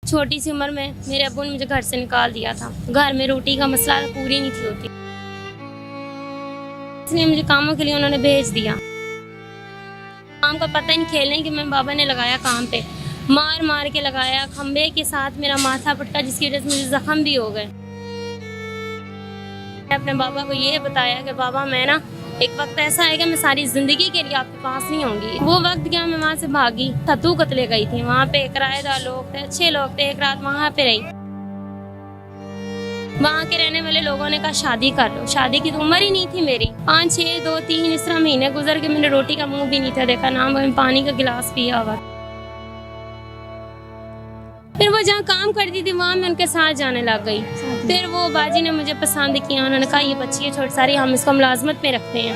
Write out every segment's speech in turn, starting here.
छोटी सी उम्र में मेरे अब्बू ने मुझे घर से निकाल दिया था। घर में रोटी का मसला पूरी नहीं थी होती, इसलिए मुझे कामों के लिए उन्होंने भेज दिया। काम का पता ही नहीं, खेलने की मैं बाबा ने लगाया काम पे, मार मार के लगाया, खंबे के साथ मेरा माथा पटका, जिसकी वजह से मुझे जख्म भी हो गए। मैं अपने बाबा को ये बताया कि बाबा मैं ना एक वक्त ऐसा आएगा मैं सारी जिंदगी के लिए आपके पास नहीं होंगी। वो वक्त गया, मैं वहाँ से भागी, तत्तू कतले गई थी। वहाँ पे किराएदार लोग थे, अच्छे लोग थे। एक रात वहाँ पे रही। वहाँ के रहने वाले लोगों ने कहा शादी कर लो। शादी की तो उम्र ही नहीं थी मेरी। 5, 6, 2, 3 इस तरह महीने गुजर के मैंने रोटी का मुंह भी नहीं था देखा, ना मैंने पानी का गिलास पिया हुआ। फिर वो जहाँ काम करती थी वहाँ मैं उनके साथ जाने लग गई। फिर वो बाजी ने मुझे पसंद किया। उन्होंने कहा ये बच्ची है छोटी सारी, हम इसको मुलाजमत में रखते हैं।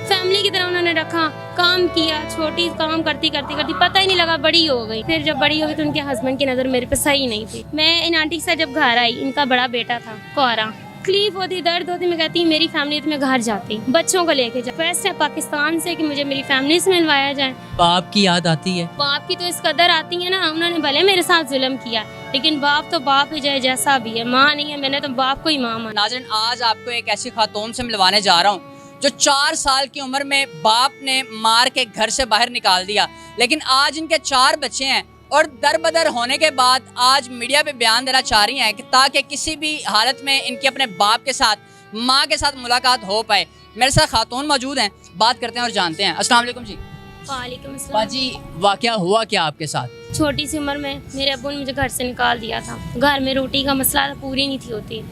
फैमिली की तरह उन्होंने रखा, काम किया। छोटी काम करती करती करती पता ही नहीं लगा बड़ी हो गई। फिर जब बड़ी हो गई तो उनके हस्बैंड की नज़र मेरे पे सही नहीं थी। मैं इन आंटी से जब घर आई, इनका बड़ा बेटा था कुआरा, तकलीफ होती, दर्द होती, मैं कहती मेरी फैमिली तो मैं घर जाती, बच्चों को लेके जा। वैसे पाकिस्तान से कि मुझे मेरी फैमिली से मिलवाया जाए। बाप की याद आती है? बाप की तो इस कदर आती है ना, उन्होंने भले मेरे साथ जुल्म किया, लेकिन बाप तो बाप ही जाए जैसा भी है। माँ नहीं है, मैंने तो बाप को ही माँ माना। नाज़रीन, आज आपको एक ऐसी खातून से मिलवाने जा रहा हूँ जो 4 साल की उम्र में बाप ने मार के घर से बाहर निकाल दिया, लेकिन आज इनके 4 बच्चे हैं और दरबदर होने के बाद आज मीडिया पे बयान देना चाह रही हैं कि ताकि किसी भी हालत में इनके अपने बाप के साथ, माँ के साथ मुलाकात हो पाए। मेरे साथ खातून मौजूद हैं, बात करते हैं और जानते हैं। अस्सलाम वालेकुम जी। वालेकुम अस्सलाम। बाजी, वाकया हुआ क्या आपके साथ? छोटी सी उम्र में मेरे अब्बू ने मुझे घर से निकाल दिया था। घर में रोटी का मसला पूरी नहीं थी होती,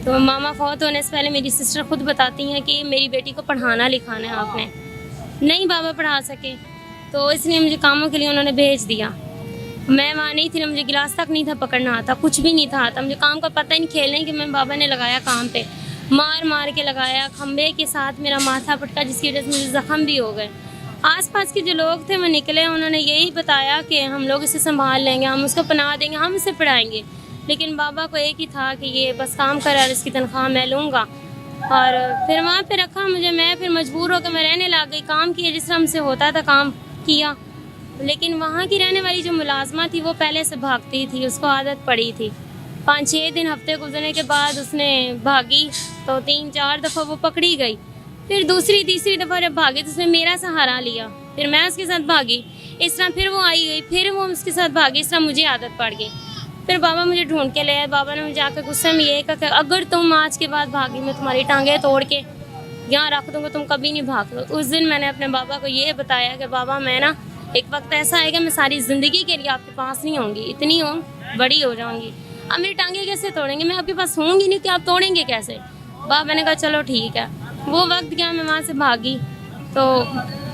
तो मामा फौत होने से पहले मेरी सिस्टर खुद बताती हैं कि मेरी बेटी को पढ़ाना लिखाना है आपने। नहीं बाबा पढ़ा सके, तो इसलिए मुझे कामों के लिए उन्होंने भेज दिया। मैं वहाँ नहीं थी ना, मुझे गिलास तक नहीं था पकड़ना आता, कुछ भी नहीं था आता। मुझे काम का पता ही नहीं, खेलने की मैं बाबा ने लगाया काम पे, मार मार के लगाया, खंबे के साथ मेरा माथा पटका, जिसकी वजह से मुझे जख्म भी हो गए। आसपास के जो लोग थे वो निकले, उन्होंने यही बताया कि हम लोग इसे संभाल लेंगे, हम उसको पनाह देंगे, हम इसे पढ़ाएंगे। लेकिन बाबा को एक ही था कि ये बस काम कर और इसकी तनख्वाह मैं लूँगा। और फिर वहाँ पे रखा मुझे। मैं फिर मजबूर होकर मैं रहने लग गई। काम किया जिस तरह हमसे होता था काम किया, लेकिन वहाँ की रहने वाली जो मुलाजमा थी वो पहले से भागती थी, उसको आदत पड़ी थी। 5-6 दिन हफ्ते गुजरने के बाद उसने भागी तो 3-4 दफ़ा वो पकड़ी गई। फिर दूसरी तीसरी दफ़ा जब भागी तो उसने मेरा सहारा लिया, फिर मैं उसके साथ भागी। इस तरह फिर वो आई गई, फिर वो उसके साथ भागी। इस तरह मुझे आदत पड़ गई। फिर बाबा मुझे ढूंढ के ले आए। बाबा ने मुझे आकर गुस्से में ये कहा कि अगर तुम आज के बाद भागी मैं तुम्हारी टांगें तोड़ के यहाँ रख दूँगा, तुम कभी नहीं भाग लो। उस दिन मैंने अपने बाबा को ये बताया कि बाबा मैं ना एक वक्त ऐसा आएगा मैं सारी ज़िंदगी के लिए आपके पास नहीं होंगी, इतनी हो बड़ी हो जाऊँगी। अब मेरी टांगें कैसे तोड़ेंगे, मैं आपके पास होंगी नहीं कि आप तोड़ेंगे कैसे। बाबा ने कहा चलो ठीक है। वो वक्त गया, मैं वहाँ से भागी, तो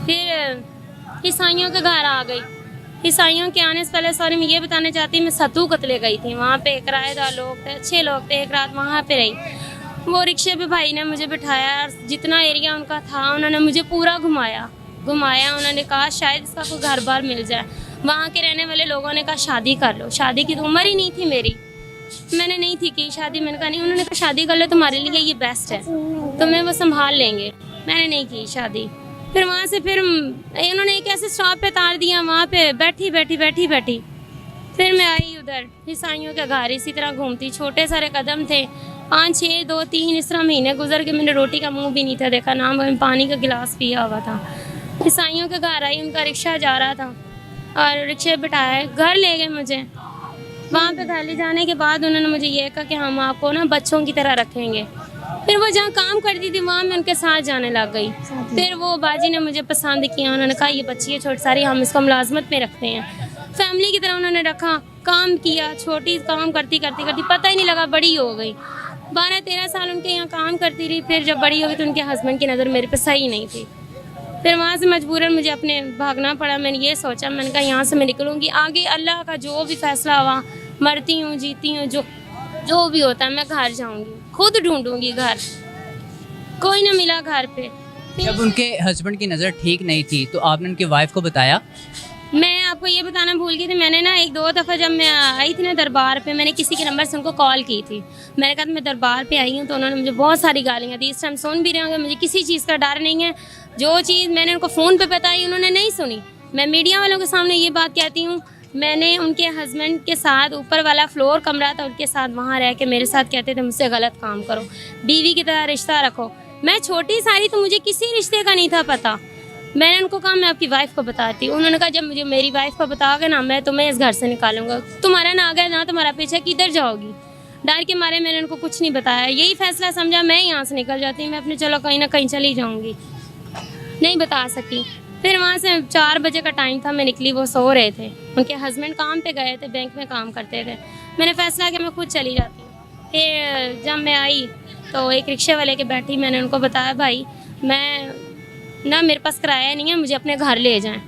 फिर ईसाइयों के घर आ गई। ईसाइयों के आने से पहले सॉरी मैं ये बताना चाहती हूँ, मैं सत्तू कतले गई थी। वहाँ पे किराएदार लोग थे, अच्छे लोग थे। एक रात वहाँ पे रही। वो रिक्शे पे भाई ने मुझे बिठाया, जितना एरिया उनका था उन्होंने मुझे पूरा घुमाया। उन्होंने कहा शायद इसका कोई घर बार मिल जाए। वहाँ के रहने वाले लोगों ने कहा शादी कर लो। शादी की तो उम्र ही नहीं थी मेरी, मैंने नहीं थी की शादी। मैंने कहा नहीं। उन्होंने कहा शादी कर लो, तुम्हारे लिए ये बेस्ट है, तुम्हें वो संभाल लेंगे। मैंने नहीं की शादी। फिर वहाँ से फिर उन्होंने एक ऐसे स्टॉप पे तार दिया, वहाँ पे बैठी बैठी। फिर मैं आई उधर ईसाइयों के घर, इसी तरह घूमती। छोटे सारे कदम थे। 5, 6, 2, 3 इस तरह महीने गुजर के मैंने रोटी का मुंह भी नहीं था देखा, ना मैंने पानी का गिलास पिया हुआ था। ईसाइयों के घर आई, उनका रिक्शा जा रहा था और रिक्शे बिठाए घर ले गए मुझे। वहाँ पे घर ले जाने के बाद उन्होंने मुझे ये कहा कि हम आपको ना बच्चों की तरह रखेंगे। फिर वो जहाँ काम करती थी वहाँ मैं उनके साथ जाने लग गई। फिर वो बाजी ने मुझे पसंद किया। उन्होंने कहा ये बच्ची है छोटी सारी, हम इसको मुलाजमत में रखते हैं। फैमिली की तरह उन्होंने रखा, काम किया। छोटी काम करती करती करती पता ही नहीं लगा बड़ी हो गई। 12-13 साल उनके यहाँ काम करती रही। फिर जब बड़ी हो गई तो उनके हस्बैंड की नज़र मेरे पे सही नहीं थी। फिर वहाँ से मजबूरन मुझे अपने भागना पड़ा। मैंने ये सोचा, मैंने कहा यहाँ से मैं निकलूँगी, आगे अल्लाह का जो भी फैसला हुआ, मरती हूँ जीती हूँ, जो भी होता है मैं घर जाऊँगी, खुद ढूंढूंगी घर। कोई ना मिला घर पे। जब उनके हस्बैंड की नज़र ठीक नहीं थी तो आपने उनकी वाइफ को बताया? मैं आपको ये बताना भूल गई थी। मैंने ना 1-2 दफ़ा जब मैं आई थी ना दरबार पे, मैंने किसी के नंबर से उनको कॉल की थी। मैंने कहा मैं दरबार पे आई हूँ, तो उन्होंने मुझे बहुत सारी गालियाँ दी। इस टाइम सुन भी रहे होंगे, मुझे किसी चीज़ का डर नहीं है। जो चीज़ मैंने उनको फ़ोन पे बताई उन्होंने नहीं सुनी। मैं मीडिया वालों के सामने ये बात कहती हूँ मैंने उनके हस्बैंड के साथ ऊपर वाला फ्लोर कमरा था, उनके साथ वहाँ रह के मेरे साथ कहते थे मुझसे गलत काम करो, बीवी की तरह रिश्ता रखो। मैं छोटी सारी तो मुझे किसी रिश्ते का नहीं था पता। मैंने उनको कहा मैं आपकी वाइफ को बताती हूँ। उन्होंने कहा जब मुझे मेरी वाइफ को बताओगे ना मैं तुम्हें इस घर से निकालूंगा, तुम्हारा ना गया ना तुम्हारा पीछे, किधर जाओगी। डर के मारे मैंने उनको कुछ नहीं बताया, यही फैसला समझा मैं यहाँ से निकल जाती, मैं अपने चलो कहीं ना कहीं चली जाऊँगी, नहीं बता सकी। फिर वहाँ से 4 बजे का टाइम था, मैं निकली, वो सो रहे थे, उनके हस्बैंड काम पे गए थे, बैंक में काम करते थे। मैंने फैसला किया मैं खुद चली जाती हूँ। फिर जब मैं आई तो एक रिक्शे वाले के बैठी, मैंने उनको बताया भाई मैं ना मेरे पास किराया नहीं है, मुझे अपने घर ले जाएं।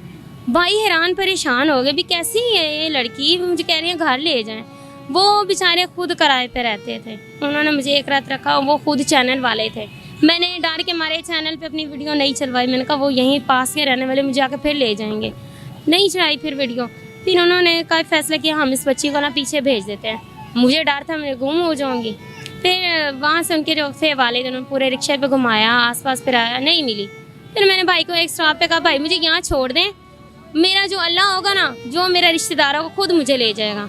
भाई हैरान परेशान हो गए भी कैसी है ये लड़की, मुझे कह रही है घर ले जाएं। वो बेचारे खुद किराए पे रहते थे, उन्होंने मुझे एक रात रखा, वो खुद चैनल वाले थे। मैंने डर के मारे चैनल पे अपनी वीडियो नहीं चलवाई, मैंने कहा वो यहीं पास के रहने वाले मुझे आके फिर ले जाएंगे, नहीं चलाई फिर वीडियो। फिर उन्होंने कहा फैसला किया हम इस बच्ची को ना पीछे भेज देते हैं, मुझे डर था मैं गुम हो जाऊँगी। फिर वहाँ से उनके जो थे वाले उन्होंने पूरे रिक्शे पे घुमाया, आसपास फिर आया, नहीं मिली। फिर मैंने भाई को एक स्टॉप पे कहा भाई मुझे यहाँ छोड़ दें, मेरा जो अल्लाह होगा ना, जो मेरा रिश्तेदार होगा खुद मुझे ले जाएगा।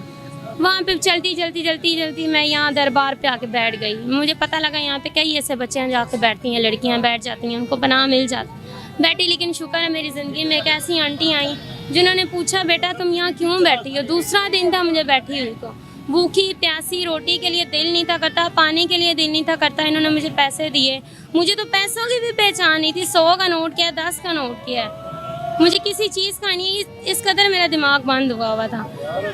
वहाँ पे चलती मैं यहाँ दरबार पे आके बैठ गई। मुझे पता लगा यहाँ पे कई ऐसे बच्चे जाके बैठती हैं, लड़कियाँ बैठ जाती हैं, उनको पनाह मिल जाती बैठी। लेकिन शुक्र है मेरी ज़िंदगी में एक ऐसी आंटी आई जिन्होंने पूछा बेटा तुम यहाँ क्यों बैठी हो। दूसरा दिन था मुझे बैठी हुई को, भूखी प्यासी, रोटी के लिए दिल नहीं था करता, पानी के लिए दिल नहीं था करता। इन्होंने मुझे पैसे दिए, मुझे तो पैसों की भी पहचान नहीं थी, 100 का नोट क्या 10 का नोट क्या, मुझे किसी चीज़ का नहीं, इस कदर मेरा दिमाग बंद हुआ था।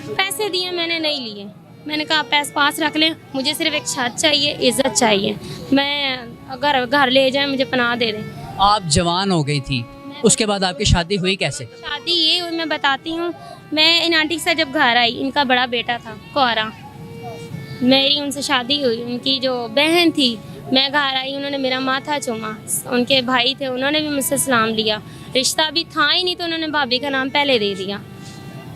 पैसे दिए मैंने नहीं लिए, मैंने कहा पैसे पास रख लें, मुझे सिर्फ एक छत चाहिए, इज़्ज़त चाहिए, मैं अगर घर ले जाए मुझे पनाह दे दें। आप जवान हो गई थी, उसके बाद आपकी शादी हुई कैसे? शादी ये मैं बताती हूँ। मैं इन आंटी से जब घर आई, इनका बड़ा बेटा था कुंवारा, मेरी उनसे शादी हुई, उनकी जो बहन थी, मैं घर आई, उन्होंने मेरा माथा चूमा, उनके भाई थे उन्होंने भी मुझसे सलाम लिया, रिश्ता भी था ही नहीं तो उन्होंने भाभी का नाम पहले दे दिया,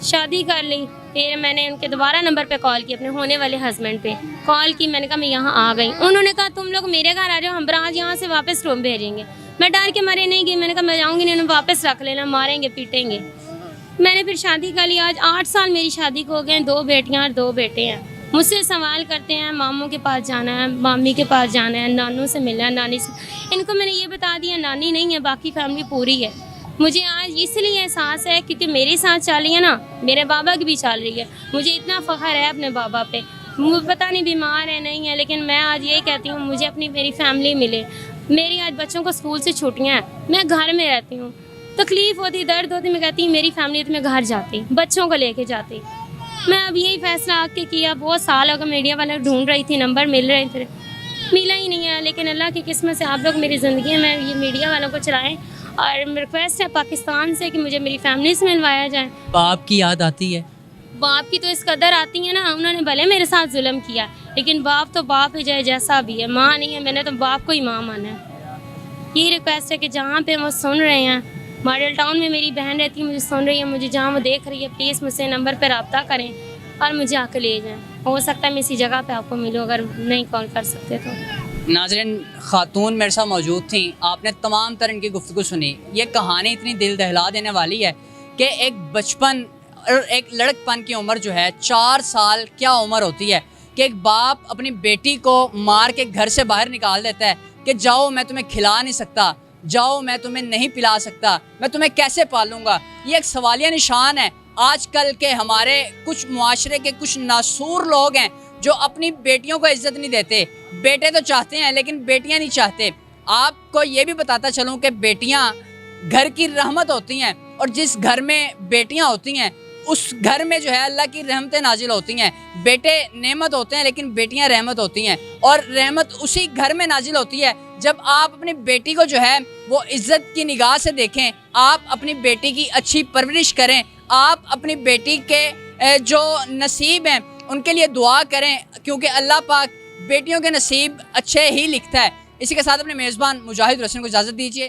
शादी कर ली। फिर मैंने उनके दोबारा नंबर पे कॉल की, अपने होने वाले हस्बैंड पे कॉल की, मैंने कहा मैं यहाँ आ गई। उन्होंने कहा तुम लोग मेरे घर आ जाओ, हम आज यहाँ से वापस रूम भेजेंगे। मैं डर के मारे नहीं गई, मैंने कहा मैं जाऊँगी नहीं, उन्हें वापस रख लेना, मारेंगे पीटेंगे। मैंने फिर शादी कर ली। आज 8 साल मेरी शादी को हो गए, 2 बेटियाँ और 2 बेटे हैं। मुझसे सवाल करते हैं मामू के पास जाना है, मामी के पास जाना है, नानू से मिलना है, नानी से। इनको मैंने ये बता दिया नानी नहीं है, बाकी फैमिली पूरी है। मुझे आज इसलिए एहसास है क्योंकि मेरे साथ चल रही है ना, मेरे बाबा की भी चल रही है। मुझे इतना फ़ख्र है अपने बाबा पे, मुझे पता नहीं बीमार है नहीं है, लेकिन मैं आज यही कहती हूँ मुझे अपनी मेरी फैमिली मिले। मेरी आज बच्चों को स्कूल से छुट्टियाँ हैं, मैं घर में रहती हूँ, तकलीफ़ होती, दर्द होती, मैं कहती मेरी फैमिली तो मैं घर जाती, बच्चों को लेके जाती। मैं अब यही फैसला आके किया। बहुत साल हो गए मीडिया वाले ढूंढ रही थी, नंबर मिल रहे थे, मिला ही नहीं है। लेकिन अल्लाह की किस्मत से आप लोग मेरी ज़िंदगी में ये मीडिया वालों को चलाएं, और रिक्वेस्ट है पाकिस्तान से कि मुझे मेरी फैमिली से मिलवाया जाए। बाप की याद आती है? बाप की तो इस कदर आती है ना, उन्होंने भले मेरे साथ जुल्म किया, लेकिन बाप तो बाप ही जाए जैसा भी है, माँ नहीं है, मैंने तो बाप को ही माँ माना है। ये रिक्वेस्ट है कि जहाँ पे वो सुन रहे हैं, मॉडल टाउन में मेरी बहन रहती है, मुझे सुन रही है, मुझे जहाँ वो देख रही है, प्लीज़ मुझसे नंबर पर रब्ता करें और मुझे आकर ले जाएं। हो सकता है मैं इसी जगह पे आपको मिलूँ, अगर नहीं कॉल कर सकते तो। नाज़रीन, खातून मेरे साथ मौजूद थी, आपने तमाम तरह की गुफ्तगू सुनी। ये कहानी इतनी दिल दहला देने वाली है कि एक बचपन और एक लड़कपन की उम्र जो है, 4 साल क्या उम्र होती है कि एक बाप अपनी बेटी को मार के घर से बाहर निकाल देता है कि जाओ मैं तुम्हें खिला नहीं सकता, जाओ मैं तुम्हें नहीं पिला सकता, मैं तुम्हें कैसे पालूंगा। ये एक सवालिया निशान है। आजकल के हमारे कुछ मुआशरे के कुछ नासूर लोग हैं जो अपनी बेटियों को इज्जत नहीं देते। बेटे तो चाहते हैं लेकिन बेटियां नहीं चाहते। आपको ये भी बताता चलूं कि बेटियां घर की रहमत होती हैं, और जिस घर में बेटियां होती हैं उस घर में जो है अल्लाह की रहमतें नाजिल होती हैं। बेटे नेमत होते हैं लेकिन बेटियां रहमत होती हैं, और रहमत उसी घर में नाजिल होती है जब आप अपनी बेटी को जो है वो इज्जत की निगाह से देखें, आप अपनी बेटी की अच्छी परवरिश करें, आप अपनी बेटी के जो नसीब हैं उनके लिए दुआ करें, क्योंकि अल्लाह पाक बेटियों के नसीब अच्छे ही लिखता है। इसी के साथ अपने मेज़बान मुजाहिद रसन को इजाज़त दीजिए।